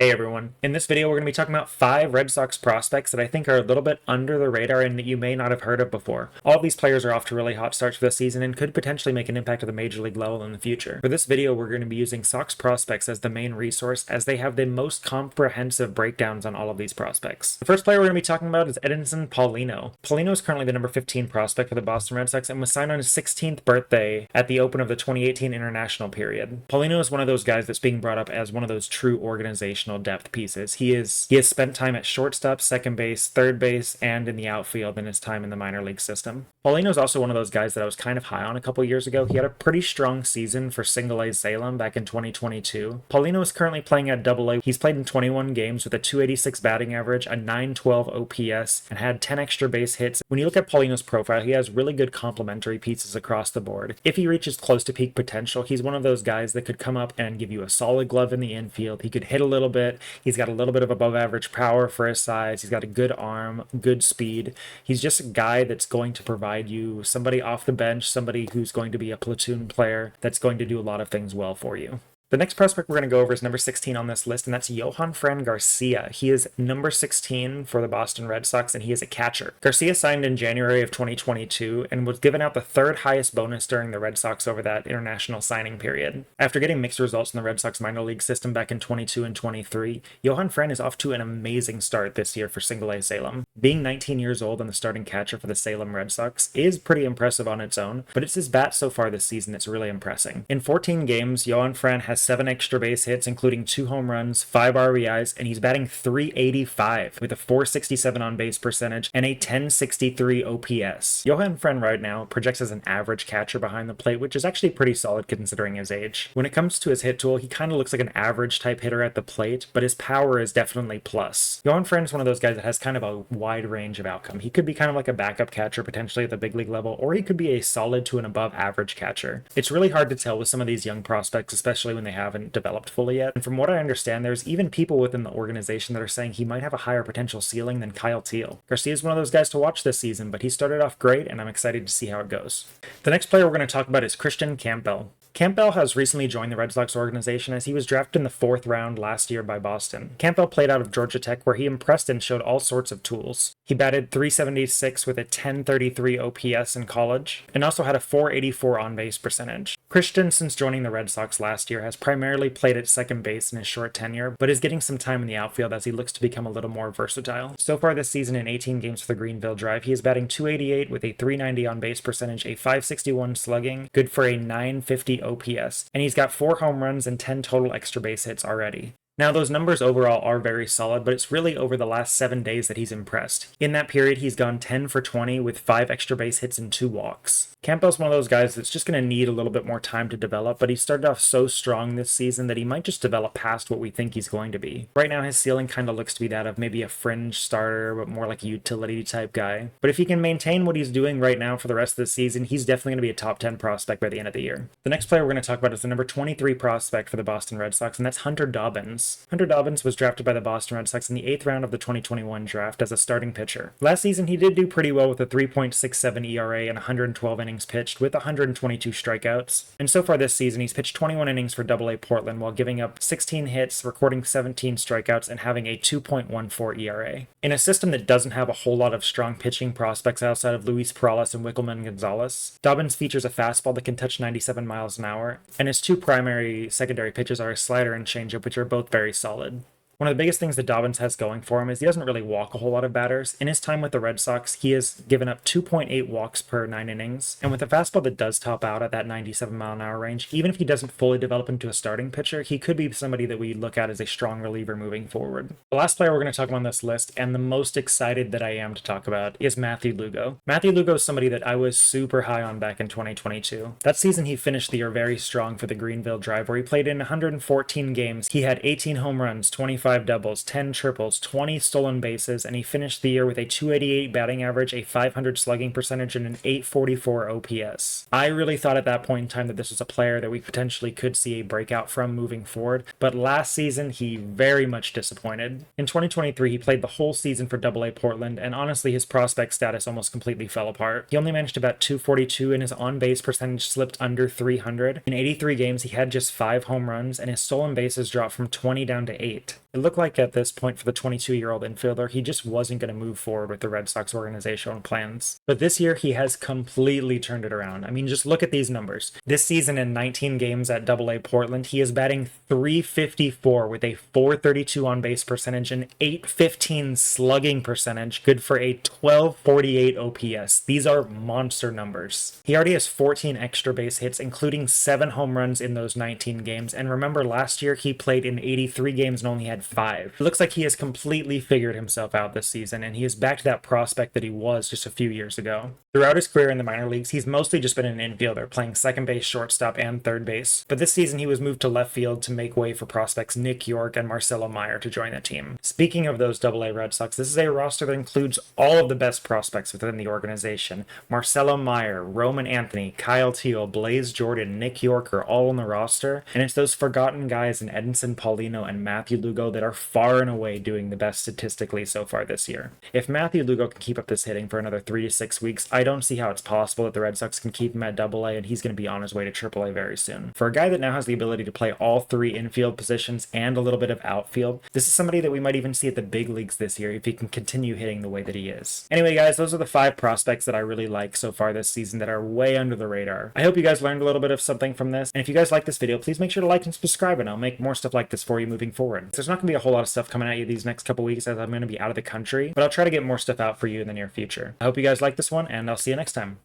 Hey everyone. In this video, we're going to be talking about 5 Red Sox prospects that I think are a little bit under the radar and that you may not have heard of before. All of these players are off to really hot starts for the season and could potentially make an impact at the major league level in the future. For this video, we're going to be using Sox Prospects as the main resource as they have the most comprehensive breakdowns on all of these prospects. The first player we're going to be talking about is Edinson Paulino. Paulino is currently the number 15 prospect for the Boston Red Sox and was signed on his 16th birthday at the open of the 2018 international period. Paulino is one of those guys that's being brought up as one of those true organizational depth pieces. He has spent time at shortstop, second base, third base, and in the outfield in his time in the minor league system. Paulino is also one of those guys that I was kind of high on a couple years ago. He had a pretty strong season for Single A Salem back in 2022. Paulino is currently playing at Double A. He's played in 21 games with a 286 batting average, a 912 OPS, and had 10 extra base hits. When you look at Paulino's profile, he has really good complementary pieces across the board. If he reaches close to peak potential, he's one of those guys that could come up and give you a solid glove in the infield. He could hit a little bit. He's got a little bit of above average power for his size. He's got a good arm, good speed. He's just a guy that's going to provide you somebody off the bench, somebody who's going to be a platoon player that's going to do a lot of things well for you. The next prospect we're going to go over is number 16 on this list, and that's Johanfran Garcia. He is number 16 for the Boston Red Sox, and he is a catcher. Garcia signed in January of 2022 and was given out the third highest bonus during the Red Sox over that international signing period. After getting mixed results in the Red Sox minor league system back in 22 and 23, Johanfran is off to an amazing start this year for Single A Salem. Being 19 years old and the starting catcher for the Salem Red Sox is pretty impressive on its own, but it's his bat so far this season that's really impressing. In 14 games, Johanfran has 7 extra base hits, including 2 home runs, 5 RBIs, and he's batting .385 with a .467 on base percentage and a .1063 OPS. Johanfran right now projects as an average catcher behind the plate, which is actually pretty solid considering his age. When it comes to his hit tool, he kind of looks like an average type hitter at the plate, but his power is definitely plus. Johanfran is one of those guys that has kind of a wide range of outcome. He could be kind of like a backup catcher potentially at the big league level, or he could be a solid to an above average catcher. It's really hard to tell with some of these young prospects, especially when they haven't developed fully yet. And from what I understand, there's even people within the organization that are saying he might have a higher potential ceiling than Kyle Teel. Garcia is one of those guys to watch this season, but he started off great, and I'm excited to see how it goes. The next player we're going to talk about is Christian Campbell. Campbell has recently joined the Red Sox organization as he was drafted in the 4th round last year by Boston. Campbell played out of Georgia Tech where he impressed and showed all sorts of tools. He batted .376 with a .1033 OPS in college and also had a .484 on-base percentage. Christian, since joining the Red Sox last year, has primarily played at second base in his short tenure, but is getting some time in the outfield as he looks to become a little more versatile. So far this season in 18 games for the Greenville Drive, he is batting .288 with a .390 on-base percentage, a .561 slugging, good for a .950 OPS, and he's got 4 home runs and 10 total extra base hits already. Now, those numbers overall are very solid, but it's really over the last 7 days that he's impressed. In that period, he's gone 10 for 20 with 5 extra base hits and 2 walks. Campbell's one of those guys that's just going to need a little bit more time to develop, but he started off so strong this season that he might just develop past what we think he's going to be. Right now, his ceiling kind of looks to be that of maybe a fringe starter, but more like a utility type guy. But if he can maintain what he's doing right now for the rest of the season, he's definitely going to be a top 10 prospect by the end of the year. The next player we're going to talk about is the number 23 prospect for the Boston Red Sox, and that's Hunter Dobbins. Hunter Dobbins was drafted by the Boston Red Sox in the 8th round of the 2021 draft as a starting pitcher. Last season, he did do pretty well with a 3.67 ERA and 112 innings pitched with 122 strikeouts. And so far this season, he's pitched 21 innings for Double A Portland while giving up 16 hits, recording 17 strikeouts, and having a 2.14 ERA. In a system that doesn't have a whole lot of strong pitching prospects outside of Luis Perales and Wickelman Gonzalez, Dobbins features a fastball that can touch 97 miles an hour, and his 2 primary secondary pitches are a slider and changeup, which are both very solid. One of the biggest things that Dobbins has going for him is he doesn't really walk a whole lot of batters. In his time with the Red Sox, he has given up 2.8 walks per 9 innings. And with a fastball that does top out at that 97 mile an hour range, even if he doesn't fully develop into a starting pitcher, he could be somebody that we look at as a strong reliever moving forward. The last player we're going to talk about on this list, and the most excited that I am to talk about, is Matthew Lugo. Matthew Lugo is somebody that I was super high on back in 2022. That season, he finished the year very strong for the Greenville Drive, where he played in 114 games. He had 18 home runs, 25 doubles, 10 triples, 20 stolen bases, and he finished the year with a .288 batting average, a .500 slugging percentage, and an .844 OPS. I really thought at that point in time that this was a player that we potentially could see a breakout from moving forward, but last season he very much disappointed. In 2023, he played the whole season for Double A Portland, and honestly his prospect status almost completely fell apart. He only managed to bat .242, and his on-base percentage slipped under 300. In 83 games, he had just 5 home runs, and his stolen bases dropped from 20 down to 8. It looked like at this point for the 22-year-old infielder, he just wasn't going to move forward with the Red Sox organizational plans. But this year, he has completely turned it around. I mean, just look at these numbers. This season in 19 games at AA Portland, he is batting .354 with a .432 on-base percentage and .815 slugging percentage, good for a .1248 OPS. These are monster numbers. He already has 14 extra base hits, including 7 home runs in those 19 games. And remember, last year he played in 83 games and only had 5. It looks like he has completely figured himself out this season, and he is back to that prospect that he was just a few years ago. Throughout his career in the minor leagues, he's mostly just been an infielder, playing second base, shortstop, and third base. But this season he was moved to left field to make way for prospects Nick Yorke and Marcelo Meyer to join the team. Speaking of those AA Red Sox, this is a roster that includes all of the best prospects within the organization. Marcelo Meyer, Roman Anthony, Kyle Teel, Blaze Jordan, Nick Yorke are all on the roster, and it's those forgotten guys in Edinson Paulino and Matthew Lugo that are far and away doing the best statistically so far this year. If Matthew Lugo can keep up this hitting for another 3 to 6 weeks, I don't see how it's possible that the Red Sox can keep him at AA, and he's going to be on his way to AAA very soon. For a guy that now has the ability to play all 3 infield positions and a little bit of outfield, this is somebody that we might even see at the big leagues this year if he can continue hitting the way that he is. Anyway, guys, those are the 5 prospects that I really like so far this season that are way under the radar. I hope you guys learned a little bit of something from this, and if you guys like this video, please make sure to like and subscribe, and I'll make more stuff like this for you moving forward. There's not going to be a whole lot of stuff coming at you these next couple weeks as I'm going to be out of the country, but I'll try to get more stuff out for you in the near future. I hope you guys like this one, and I'll see you next time.